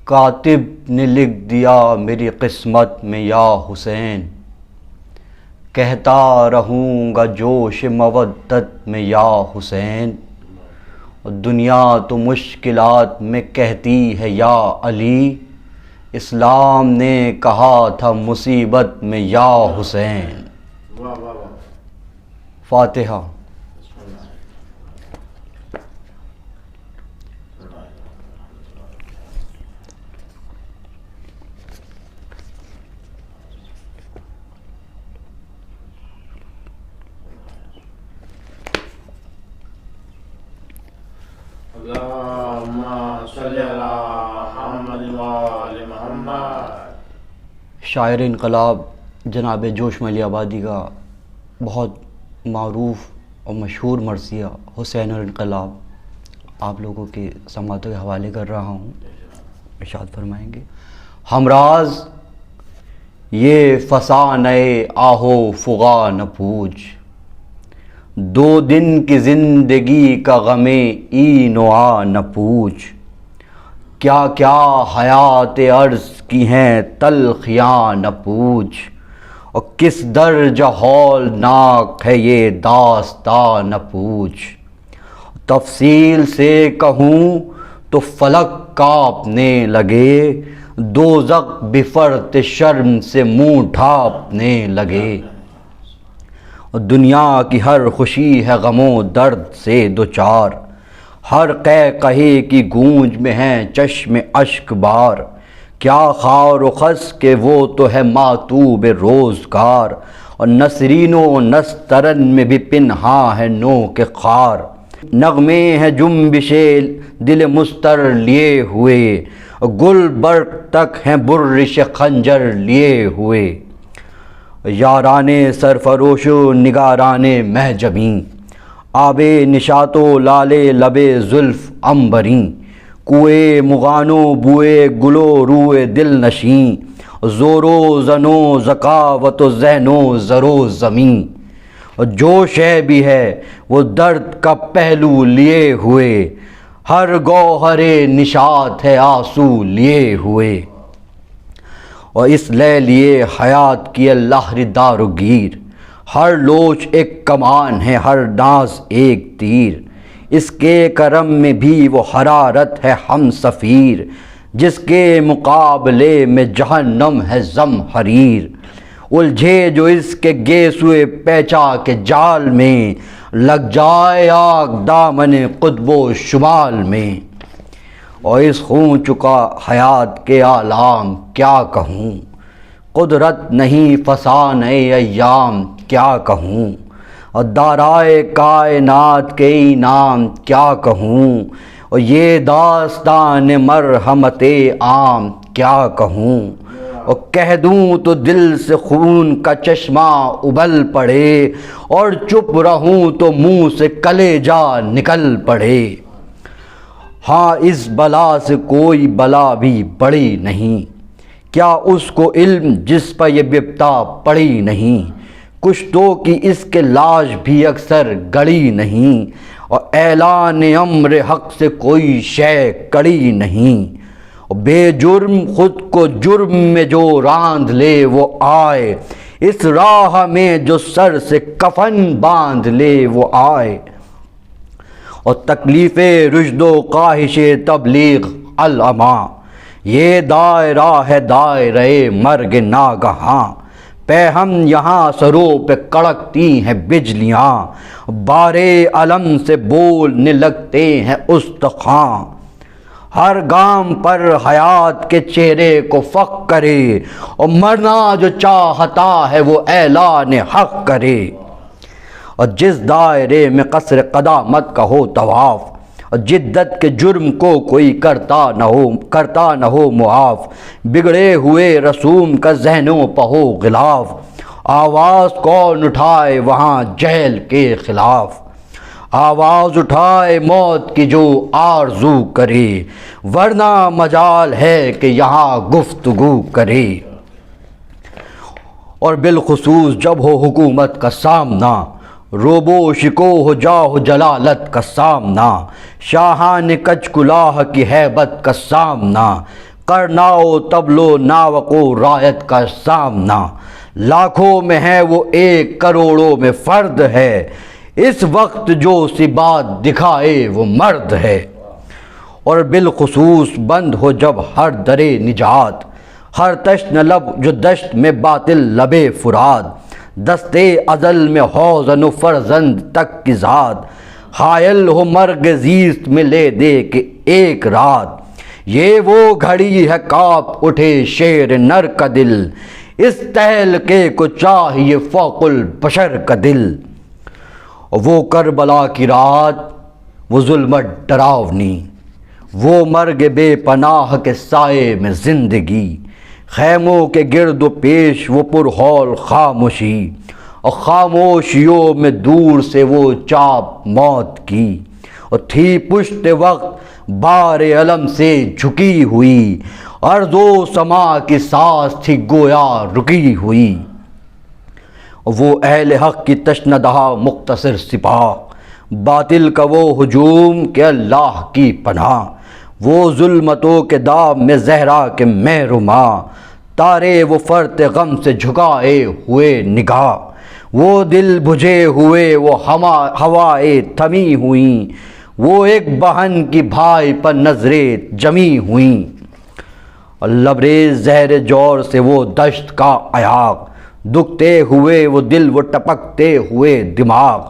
کاتب نے لکھ دیا میری قسمت میں یا حسین، کہتا رہوں گا جوش مودت میں یا حسین، دنیا تو مشکلات میں کہتی ہے یا علی، اسلام نے کہا تھا مصیبت میں یا حسین۔ فاتحہ۔ اللہم صلی علی محمد وآل محمد۔ شاعر انقلاب جناب جوش ملی آبادی کا بہت معروف اور مشہور مرثیہ حسین الانقلاب آپ لوگوں کے سماعتوں کے حوالے کر رہا ہوں، ارشاد فرمائیں گے۔ ہمراز یہ فسانہ آہو فغا نہ پوچھ، دو دن کی زندگی کا غم این و آ نہ پوچھ، کیا کیا حیات عرض کی ہیں تلخیاں نہ پوچھ، اور کس درجہ ہولناک ہے یہ داستان نہ پوچھ، تفصیل سے کہوں تو فلک کانپنے لگے، دوزخ بفرط شرم سے منہ ڈھانپنے لگے، دنیا کی ہر خوشی ہے غم و درد سے دوچار، ہر قہقہے کی گونج میں ہیں چشم اشک بار، کیا خار و خس کہ وہ تو ہے ماتوب روزگار، اور نسرین و نسترن میں بھی پنہاں ہے نوک خار، نغمے ہیں جنبش دل مضطر لیے ہوئے، گل برگ تک ہیں برش خنجر لیے ہوئے، یاران سرفروش و نگاران محجبیں، آب نشاط و لال لب زلف عنبریں، کوئے مغان و بوئے گل و روئے دل نشیں، زور و زن و ذکاوت و ذہن و زر و زمیں، جو شے بھی ہے وہ درد کا پہلو لیے ہوئے، ہر گوہر نشاط ہے آنسو لیے ہوئے، اور اس لیے حیات کی اللہ دار و گیر، ہر لوچ ایک کمان ہے ہر ناز ایک تیر، اس کے کرم میں بھی وہ حرارت ہے ہم سفیر، جس کے مقابلے میں جہنم ہے زمہریر، الجھے جو اس کے گیسوئے پیچا کے جال میں، لگ جائے آگ دامن قطب و شمال میں، اور اس خون چکا حیات کے عالم کیا کہوں، قدرت نہیں فسانہ ایام کیا کہوں، اور دارائے کائنات کے انعام کیا کہوں، اور یہ داستان مرحمت عام کیا کہوں، اور کہہ دوں تو دل سے خون کا چشمہ ابل پڑے، اور چپ رہوں تو منہ سے کلیجہ نکل پڑے، ہاں اس بلا سے کوئی بلا بھی بڑی نہیں، کیا اس کو علم جس پر یہ بپتا پڑی نہیں، کشتوں کی اس کے لاش بھی اکثر گڑی نہیں، اور اعلان امر حق سے کوئی شے کڑی نہیں، اور بے جرم خود کو جرم میں جو راندھ لے وہ آئے، اس راہ میں جو سر سے کفن باندھ لے وہ آئے، اور تکلیف رشد و خواہش تبلیغ العما، یہ دائرہ ہے دائرہ مرگ ناگہاں، پہ ہم یہاں سروں پہ کڑکتی ہیں بجلیاں، بارے علم سے بولنے لگتے ہیں استخوان، ہر گام پر حیات کے چہرے کو فخر کرے، اور مرنا جو چاہتا ہے وہ اعلان حق کرے، اور جس دائرے میں قصر قدامت کا ہو طواف، اور جدت کے جرم کو کوئی کرتا نہ ہو معاف، بگڑے ہوئے رسوم کا ذہنوں پہ ہو غلاف، آواز کون اٹھائے وہاں جہل کے خلاف، آواز اٹھائے موت کی جو آرزو کرے، ورنہ مجال ہے کہ یہاں گفتگو کرے، اور بالخصوص جب ہو حکومت کا سامنا، روبو شکو ہو جاہ جلالت کا سامنا، شاہان کچ کلاہ کی ہیبت کا سامنا، کرناؤ تبلو ناوکو رایت کا سامنا، لاکھوں میں ہے وہ ایک، کروڑوں میں فرد ہے، اس وقت جو سی بات دکھائے وہ مرد ہے۔ اور بالخصوص بند ہو جب ہر درے نجات، ہر تشن لب جو دشت میں باطل لبے فرات، دستے ازل میں حوضن و فرزند تک کی ذات، حائل ہو مرگ زیست میں لے دے کے ایک رات، یہ وہ گھڑی ہے کانپ اٹھے شیر نر کا دل، اس تہلکے کو چاہیے فوق البشر کا دل۔ وہ کربلا کی رات، وہ ظلمت ڈراونی، وہ مرگ بے پناہ کے سائے میں زندگی، خیموں کے گرد و پیش وہ پرہول خاموشی، اور خاموشیوں میں دور سے وہ چاپ موت کی، اور تھی پشت وقت بار علم سے جھکی ہوئی، ارض و سما کی سانس تھی گویا رکی ہوئی۔ وہ اہل حق کی تشنہ مختصر سپاہ، باطل کا وہ ہجوم کہ اللہ کی پناہ، وہ ظلمتوں کے دام میں زہرا کے مہرما، تارے وہ فرط غم سے جھکائے ہوئے نگاہ، وہ دل بجھے ہوئے وہ ہوائیں تھمی ہوئیں، وہ ایک بہن کی بھائی پر نظریں جمی ہوئیں، اور لبریز زہر جور سے وہ دشت کا ایاغ، دکھتے ہوئے وہ دل وہ ٹپکتے ہوئے دماغ،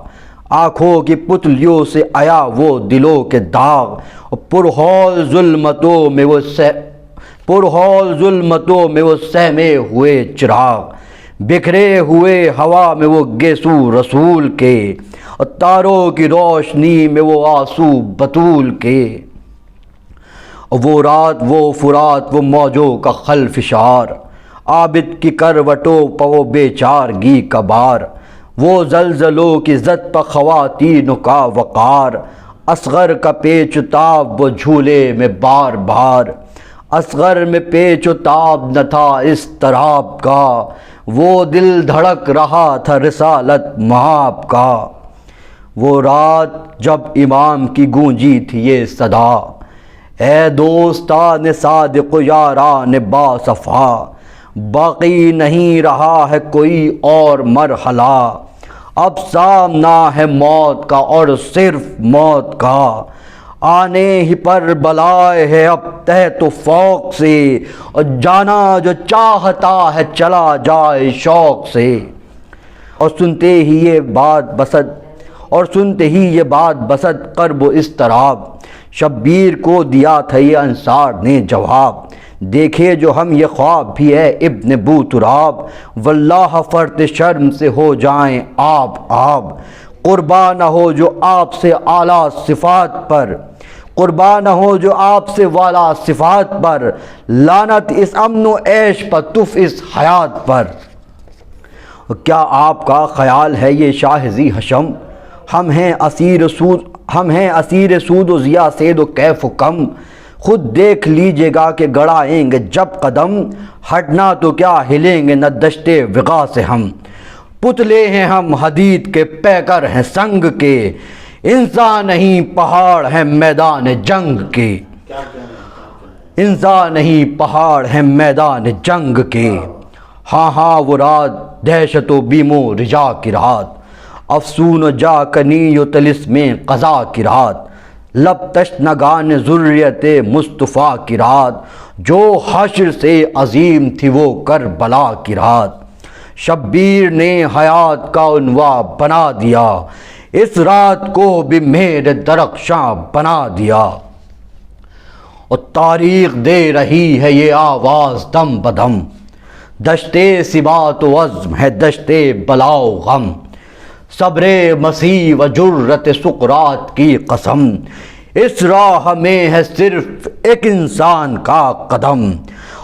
آنکھوں کی پتلیوں سے آیا وہ دلوں کے داغ، اور پرہول ظلمتوں میں وہ سہمے ہوئے چراغ، بکھرے ہوئے ہوا میں وہ گیسو رسول کے، اور تاروں کی روشنی میں وہ آنسو بطول کے، اور وہ رات وہ فرات وہ موجوں کا خلفشار، عابد کی کروٹوں پہ وہ بیچارگی کا بار، وہ زلزلوں کی زد پہ خواتین کا وقار، اصغر کا پیچ و تاب وہ جھولے میں بار بار، اصغر میں پیچ و تاب نہ تھا اضطراب کا، وہ دل دھڑک رہا تھا رسالت مآب کا۔ وہ رات جب امام کی گونجی تھی یہ صدا، اے دوستان صادق و یاران باصفا، باقی نہیں رہا ہے کوئی اور مرحلہ، اب سامنا ہے موت کا اور صرف موت کا، آنے ہی پر بلائے ہے اب تحت و فوق سے، اور جانا جو چاہتا ہے چلا جائے شوق سے۔ اور سنتے ہی یہ بات بسد قرب و اضطراب، شبیر کو دیا تھا یہ انصار نے جواب، دیکھے جو ہم یہ خواب بھی ہے ابن بوتراب، واللہ فرط شرم سے ہو جائیں آب آب، قربان ہو جو آپ سے اعلیٰ صفات پر، قربان ہو جو آپ سے والا صفات پر، لعنت اس امن و عیش پر تف اس حیات پر۔ کیا آپ کا خیال ہے یہ شاہ ذی حشم، ہم ہیں اسیر سود و ضیا سید و کیف و کم، خود دیکھ لیجئے گا کہ گڑائیں گے جب قدم، ہٹنا تو کیا ہلیں گے نہ دشتے وغا سے ہم، پتلے ہیں ہم حدید کے پیکر ہیں سنگ کے، انسان نہیں پہاڑ ہیں میدان جنگ کے، انسان نہیں پہاڑ ہیں میدان جنگ کے۔ ہاں ہاں وہ رات دہشت و بیم و رجا کی رات، افسون و جا کنی و طلسم قضا کی رات، لب تشنگان ذریت مصطفیٰ کی رات، جو حشر سے عظیم تھی وہ کربلا کی رات، شبیر نے حیات کا عنوان بنا دیا، اس رات کو بھی مہر درخشاں بنا دیا، اور تاریخ دے رہی ہے یہ آواز دم بدم، دشتے ثبات و عزم ہے دشتے بلا و غم، صبر مسیح و جرت سقراط کی قسم، اس راہ میں ہے صرف ایک انسان کا قدم،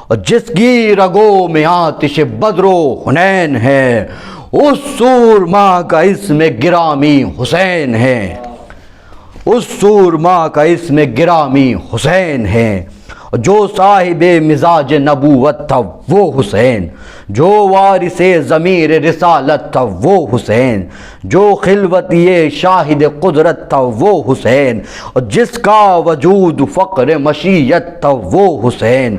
اور جس کی رگوں میں آتش بدر و حنین ہے، اس سورما کا اسم گرامی حسین ہے، اس سورما کا اسم گرامی حسین ہے، جو صاحب مزاج نبوت تھا وہ حسین، جو وارث ضمیر رسالت تھا وہ حسین، جو خلوت یہ شاہد قدرت تھا وہ حسین، اور جس کا وجود فقر مشیت تھا وہ حسین،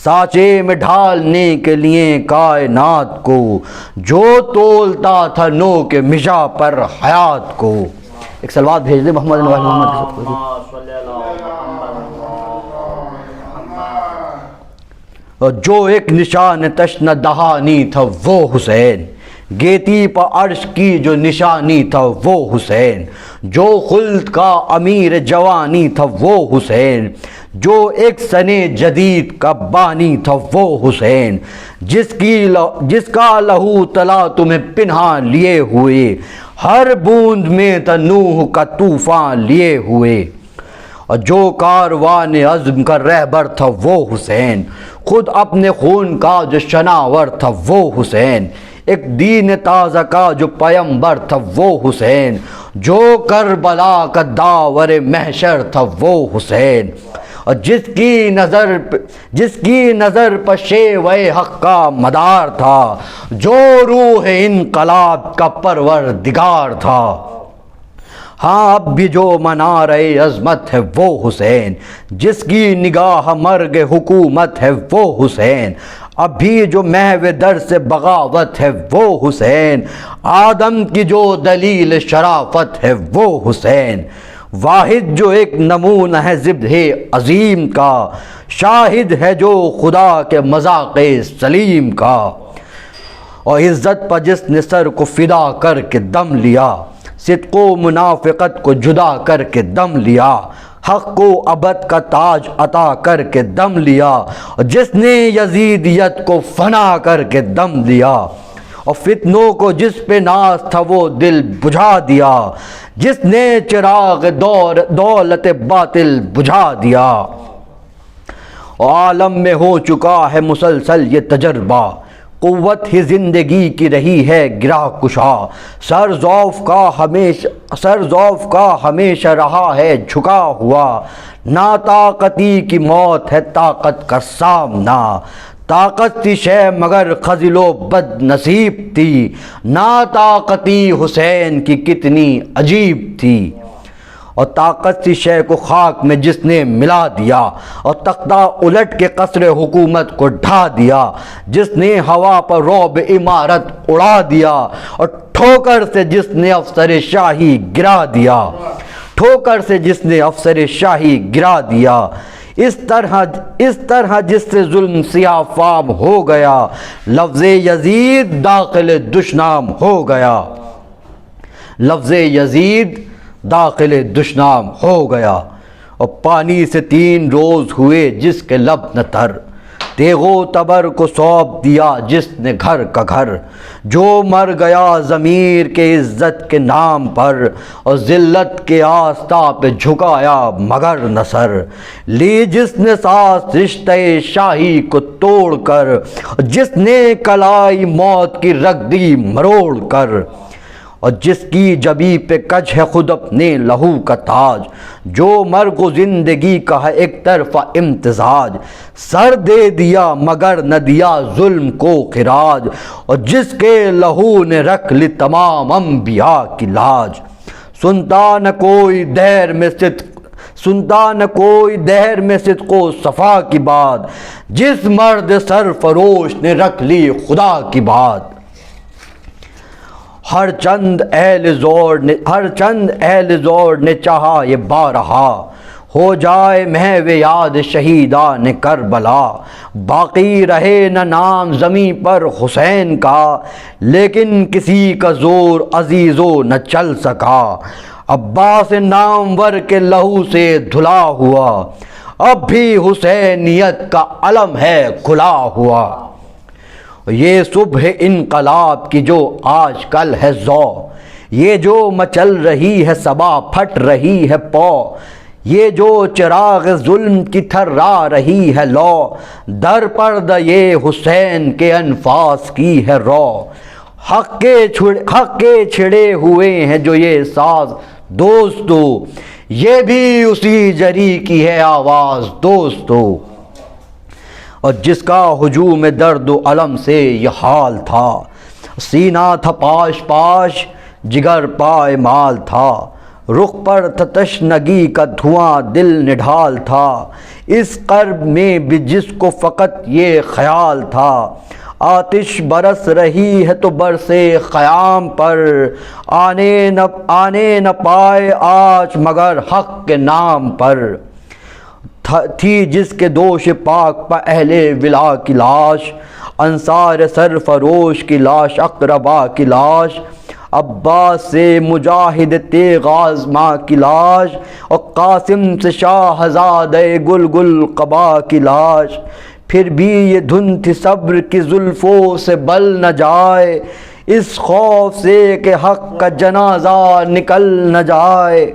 سانچے میں ڈھالنے کے لیے کائنات کو، جو تولتا تھا نو کے مژہ پر حیات کو۔ ایک صلوات بھیج دیں محمد نواز محمد کے اور جو ایک نشان تشنہ دہانی تھا وہ حسین، گیتی پر عرش کی جو نشانی تھا وہ حسین، جو خلد کا امیر جوانی تھا وہ حسین، جو ایک سنے جدید کا بانی تھا وہ حسین، جس کا لہو تلا تمہیں پنہا لیے ہوئے، ہر بوند میں تھا نوح کا طوفان لیے ہوئے، اور جو کاروان عزم کا رہبر تھا وہ حسین، خود اپنے خون کا جو شناور تھا وہ حسین، ایک دین تازہ کا جو پیمبر تھا وہ حسین، جو کربلا کا داور محشر تھا وہ حسین، اور جس کی نظر پر شیوہ حق کا مدار تھا، جو روح انقلاب کا پروردگار تھا۔ ہاں اب بھی جو منارہ عظمت ہے وہ حسین، جس کی نگاہ مرگ حکومت ہے وہ حسین، اب بھی جو محو در سے بغاوت ہے وہ حسین، آدم کی جو دلیل شرافت ہے وہ حسین، واحد جو ایک نمونہ ہے ذبح عظیم کا، شاہد ہے جو خدا کے مذاق سلیم کا، اور عزت پر جس نے سر کو فدا کر کے دم لیا، صدق و منافقت کو جدا کر کے دم لیا، حق کو ابد کا تاج عطا کر کے دم لیا، جس نے یزیدیت کو فنا کر کے دم لیا، اور فتنوں کو جس پہ ناز تھا وہ دل بجھا دیا، جس نے چراغ دولت باطل بجھا دیا، اور عالم میں ہو چکا ہے مسلسل یہ تجربہ، قوت ہی زندگی کی رہی ہے گرہ کشا، سر ضعف کا ہمیشہ رہا ہے جھکا ہوا، ناطاقتی کی موت ہے طاقت کا سامنا، طاقت تھی شے مگر خزل و بد نصیب تھی، ناطاقتی حسین کی کتنی عجیب تھی، اور طاقت سی شے کو خاک میں جس نے ملا دیا، اور تختہ الٹ کے قصر حکومت کو ڈھا دیا، جس نے ہوا پر رعب عمارت اڑا دیا، اور ٹھوکر سے جس نے افسر شاہی گرا دیا، ٹھوکر سے جس نے افسر شاہی گرا دیا، اس طرح جس سے ظلم سیاہ فام ہو گیا، لفظ یزید داخل دشنام ہو گیا، لفظ یزید داخل دشنام ہو گیا، اور پانی سے 3 روز ہوئے جس کے لب نہ تر، تیغ و تبر کو سونپ دیا جس نے گھر کا گھر، جو مر گیا ضمیر کے عزت کے نام پر، اور ذلت کے آستہ پہ جھکایا مگر نہ سر، لی جس نے ساز رشتہ شاہی کو توڑ کر، جس نے کلائی موت کی رکھ دی مروڑ کر، اور جس کی جبی پہ کج ہے خود اپنے لہو کا تاج، جو مرگ و زندگی کا ہے ایک طرفہ امتزاج، سر دے دیا مگر نہ دیا ظلم کو خراج، اور جس کے لہو نے رکھ لی تمام انبیاء کی لاج، سنتا نہ کوئی دہر میں صدق و صفا کی بات، جس مرد سرفروش نے رکھ لی خدا کی بات، ہر چند اہل زور نے چاہا یہ بارہا، ہو جائے محو یاد شہیدان کربلا، باقی رہے نہ نام زمیں پر حسین کا، لیکن کسی کا زور عزیزو نہ چل سکا، عباس نامور کے لہو سے دھلا ہوا، اب بھی حسینیت کا علم ہے کھلا ہوا، یہ صبح انقلاب کی جو آج کل ہے ذو، یہ جو مچل رہی ہے صبا پھٹ رہی ہے پو، یہ جو چراغ ظلم کی تھرا رہی ہے لو، در پردہ یہ حسین کے انفاس کی ہے رو، حق کے چھڑے ہوئے ہیں جو یہ ساز دوستو، یہ بھی اسی جری کی ہے آواز دوستو۔ اور جس کا ہجوم درد و علم سے یہ حال تھا، سینہ تھا پاش پاش جگر پائمال تھا، رخ پر تھا تشنگی کا دھواں دل نڈھال تھا، اس قرب میں بھی جس کو فقط یہ خیال تھا، آتش برس رہی ہے تو برسے خیام پر، آنے نہ پائے آج مگر حق کے نام پر، تھی جس کے دوش پاک پہ اہل ولا کی لاش، انصار سرفروش کی لاش، اقربا کی لاش، عباس سے مجاہد تیغ آزما کی لاش، اور قاسم سے شاہزادہ گل قبا کی لاش، پھر بھی یہ دھن تھی صبر کی زلفوں سے بل نہ جائے، اس خوف سے کہ حق کا جنازہ نکل نہ جائے،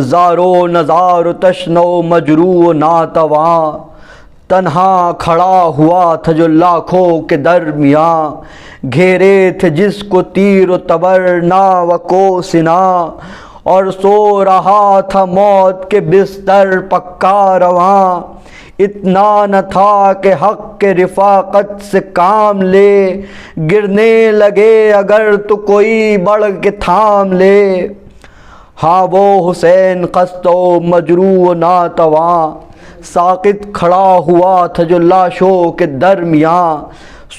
زارو نزار تشنو مجروح ناتواں، تنہا کھڑا ہوا تھا جو لاکھوں کے درمیاں، گھیرے تھے جس کو تیر و تبر ناوک و سنا، اور سو رہا تھا موت کے بستر پکا رواں، اتنا نہ تھا کہ حق کے رفاقت سے کام لے، گرنے لگے اگر تو کوئی بڑھ کے تھام لے، ہاں وہ حسین خستہ و مجروح و ناتواں، ساقط کھڑا ہوا تھا جو لاشوں کے درمیاں،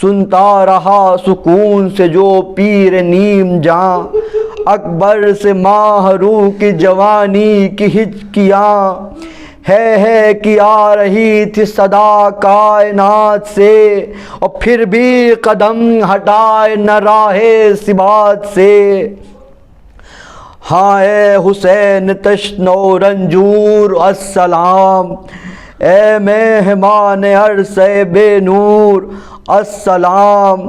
سنتا رہا سکون سے جو پیر نیم جاں، اکبر سے ماہ روح کی جوانی کی ہچکیاں، ہے کہ آ رہی تھی صدا کائنات سے، اور پھر بھی قدم ہٹائے نہ راہ ثبات سے، ہاں اے حسین تشنو رنجور السلام، اے مہمان عرصہ بے نور السلام،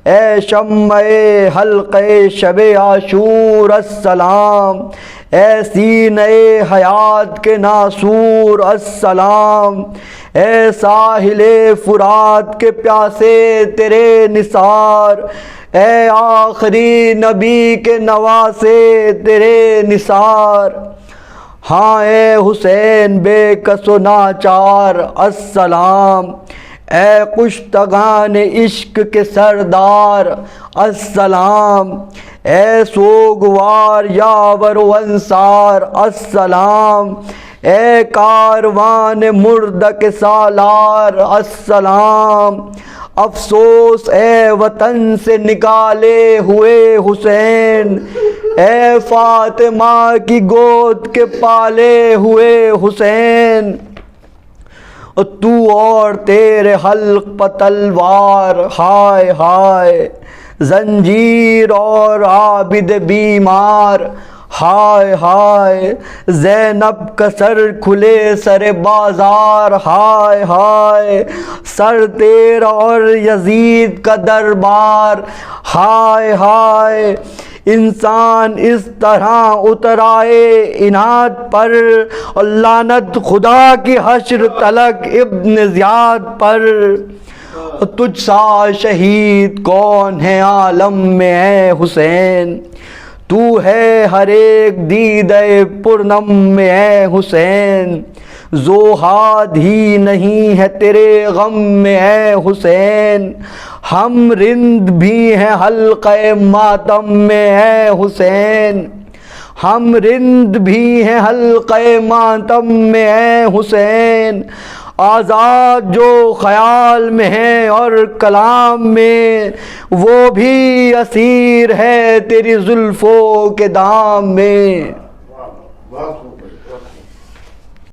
اے شمع حلقے شب عاشور السلام، اے سینہ حیات کے ناسور السلام، اے ساحل فرات کے پیاسے تیرے نثار، اے آخری نبی کے نواسے تیرے نثار، ہاں اے حسین بے کس و ناچار السلام، اے کشتگان عشق کے سردار السلام، اے سوگوار یاور و انصار السلام، اے کاروان مردہ کے سالار السلام، افسوس اے وطن سے نکالے ہوئے حسین، اے فاطمہ کی گود کے پالے ہوئے حسین، تو اور تیرے حلق پہ تلوار، ہائے ہائے زنجیر اور عابد بیمار، ہائے ہائے زینب کا سر کھلے سر بازار، ہائے ہائے سر تیرا اور یزید کا دربار، ہائے ہائے انسان اس طرح اترائے عناد پر، اور لعنت خدا کی حشر تلک ابن زیاد پر، تجھ سا شہید کون ہے عالم میں اے حسین، تو ہے ہر ایک دیدہ پرنم میں اے حسین، زوہاد ہی نہیں ہے تیرے غم میں اے حسین، ہم رند بھی ہیں حلقہ ماتم میں اے حسین، ہم رند بھی ہیں حلقہ ماتم میں اے حسین، آزاد جو خیال میں ہے اور کلام میں، وہ بھی اسیر ہے تیری زلفوں کے دام میں۔